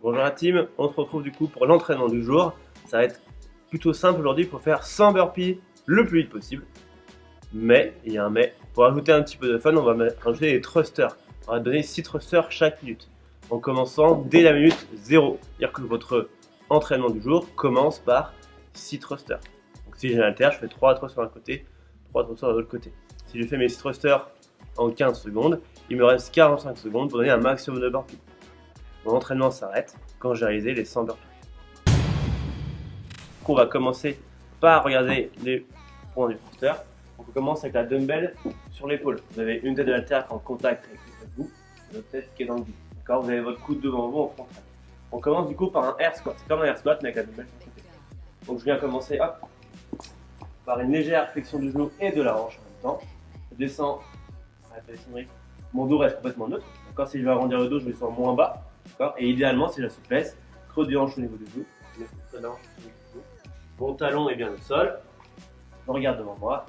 Bonjour la team, on se retrouve du coup pour l'entraînement du jour. Ça va être plutôt simple aujourd'hui pour faire 100 burpees le plus vite possible. Mais, il y a un mais, pour ajouter un petit peu de fun, on va rajouter des thrusters. On va donner 6 thrusters chaque minute. En commençant dès la minute 0. C'est-à-dire que votre entraînement du jour commence par 6 thrusters. Donc si j'ai un haltère, je fais 3 thrusters d'un côté, 3 thrusters de l'autre côté. Si je fais mes 6 thrusters en 15 secondes, il me reste 45 secondes pour donner un maximum de burpees. Mon entraînement s'arrête quand j'ai réalisé les 100 burpees. Donc on va commencer par regarder les points du thruster. Donc on commence avec la dumbbell sur l'épaule. Vous avez une tête de haltère en contact avec vous, et l'autre tête qui est dans le vide. D'accord, vous avez votre coude devant vous en frontal. On commence du coup par un air squat. C'est comme un air squat mais avec la dumbbell sur le côté. Donc je viens commencer par une légère flexion du genou et de la hanche en même temps. Je descends, mon dos reste complètement neutre. D'accord, si je vais arrondir le dos, je descends moins bas. Et idéalement, c'est la souplesse, creux de hanche au niveau du genou, mon talon est bien au sol, je regarde devant moi,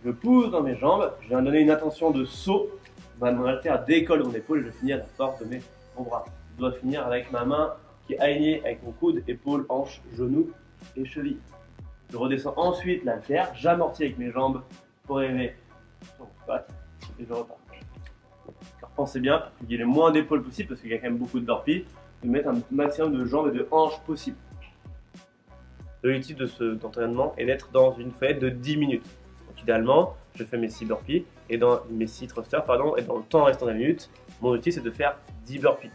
je pousse dans mes jambes, je viens donner une attention de saut, mon haltère décolle mon épaule et je finis à la force de mon bras. Je dois finir avec ma main qui est alignée avec mon coude, épaule, hanche, genou et cheville. Je redescends ensuite l'haltère, j'amortis avec mes jambes pour arriver sur mon squat et je repars. Alors pensez bien, pour qu'il y ait le moins d'épaules possible, parce qu'il y a quand même beaucoup de burpees, de mettre un maximum de jambes et de hanches possible. L'objectif de cet entraînement est d'être dans une fenêtre de 10 minutes. Donc idéalement, je fais mes 6 burpees, et dans mes 6 thrusters, et dans le temps restant de la minute, mon objectif c'est de faire 10 burpees.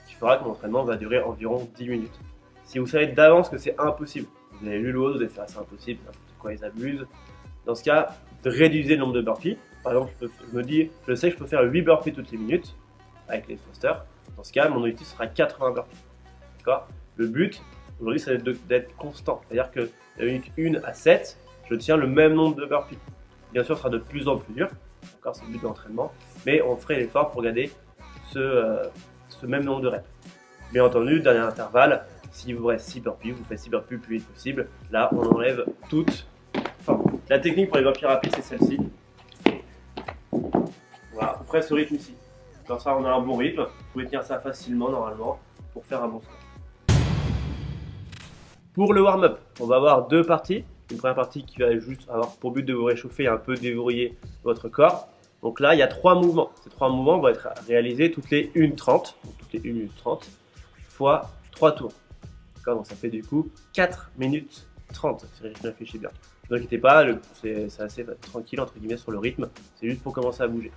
Ce qui fera que mon entraînement va durer environ 10 minutes. Si vous savez d'avance que c'est impossible, vous avez lu l'eau, vous allez faire c'est impossible, n'importe quoi, ils abusent. Dans ce cas, réduisez le nombre de burpees. Par exemple, je sais que je peux faire 8 burpees toutes les minutes avec les thrusters. Dans ce cas, mon objectif sera 80 burpees. D'accord ? Le but, aujourd'hui, c'est d'être constant. C'est-à-dire que de la minute 1 à 7, je tiens le même nombre de burpees. Bien sûr, ce sera de plus en plus dur. D'accord ? C'est le but de l'entraînement. Mais on ferait l'effort pour garder ce même nombre de reps. Bien entendu, dernier intervalle, s'il vous reste 6 burpees, vous faites 6 burpees le plus vite possible. Là, on enlève toutes. Enfin, la technique pour les burpees rapides, c'est celle-ci. Voilà, à peu près ce rythme ici. Comme ça, on a un bon rythme. Vous pouvez tenir ça facilement, normalement, pour faire un bon squat. Pour le warm-up, on va avoir deux parties. Une première partie qui va juste avoir pour but de vous réchauffer et un peu déverrouiller votre corps. Donc là, il y a 3 mouvements. Ces 3 mouvements vont être réalisés toutes les 1:30. Donc toutes les 1 minute 30 fois 3 tours. Donc ça fait du coup 4 minutes 30, si je réfléchis bien. Ne vous inquiétez pas, c'est assez tranquille entre guillemets sur le rythme. C'est juste pour commencer à bouger.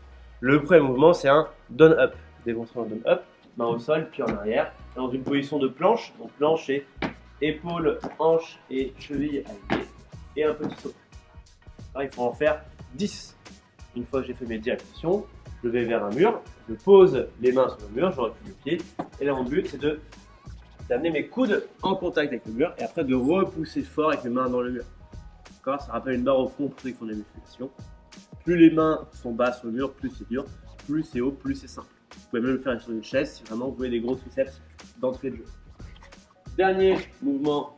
Le premier mouvement, c'est un down-up. Démonstration down-up, main au sol, puis en arrière, dans une position de planche. Donc planche et épaules, hanches et chevilles alignées. Et un petit saut. Alors, il faut en faire 10. Une fois que j'ai fait mes 10 répétitions, je vais vers un mur, je pose les mains sur le mur, je recule le pied. Et là, mon but, c'est d'amener mes coudes en contact avec le mur et après de repousser fort avec mes mains dans le mur. D'accord ? Ça rappelle une barre au front pour ceux qui font des musculations. Plus les mains sont basses sur le mur, plus c'est dur, plus c'est haut, plus c'est simple. Vous pouvez même le faire sur une chaise si vraiment vous voulez des gros triceps d'entrée de jeu. Dernier mouvement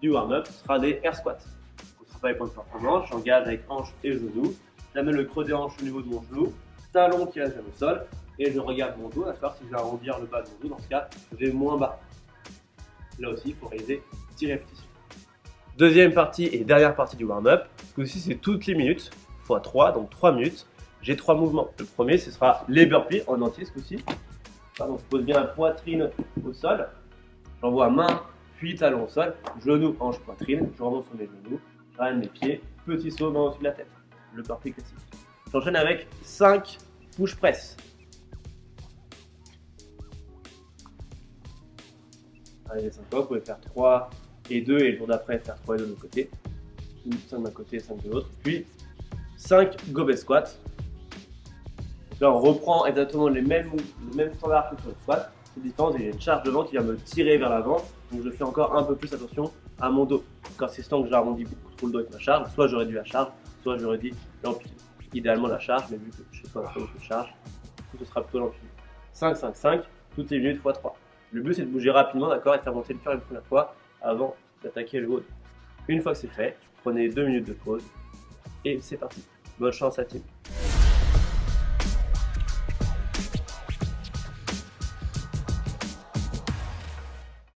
du warm-up sera des air squats. Ce ne sera pas les points de performance, j'engage avec hanche et genou, j'amène le creux des hanches au niveau de mon genou, talon qui reste jamais au sol, et je regarde mon dos, d'accord ? Si je vais arrondir le bas de mon dos, dans ce cas, je vais moins bas. Là aussi, il faut réaliser 10 répétitions. Deuxième partie et dernière partie du warm-up, ce coup-ci c'est toutes les minutes, x 3, donc 3 minutes. J'ai 3 mouvements. Le premier, ce sera les burpees en entier ce coup-ci. Donc je pose bien la poitrine au sol, j'envoie main, puis talon au sol, genou, hanche, poitrine, je remonte sur mes genoux, je ramène mes pieds, petit saut main au-dessus de la tête. Le burpee classique. J'enchaîne avec 5 push press. Allez, les 5 fois, vous pouvez faire 3 et 2 et le jour d'après faire 3 et 2 de l'autre côté. 5 d'un côté, 5 de l'autre. Puis 5 goblet squats. Là, on reprend exactement les mêmes standards que sur le squat. C'est différent, il y a une charge devant qui vient me tirer vers l'avant. Donc je fais encore un peu plus attention à mon dos. Quand c'est temps que j'arrondis beaucoup trop le dos avec ma charge, soit je réduis la charge, soit je réduis l'empire. Idéalement la charge, mais vu que je sais pas trop de charge, ce sera plutôt l'empire. 5, 5, 5, toutes les minutes x 3. Le but c'est de bouger rapidement, d'accord, et de faire monter le cœur une première fois avant d'attaquer le haut. Une fois que c'est fait, prenez 2 minutes de pause et c'est parti. Bonne chance à la team.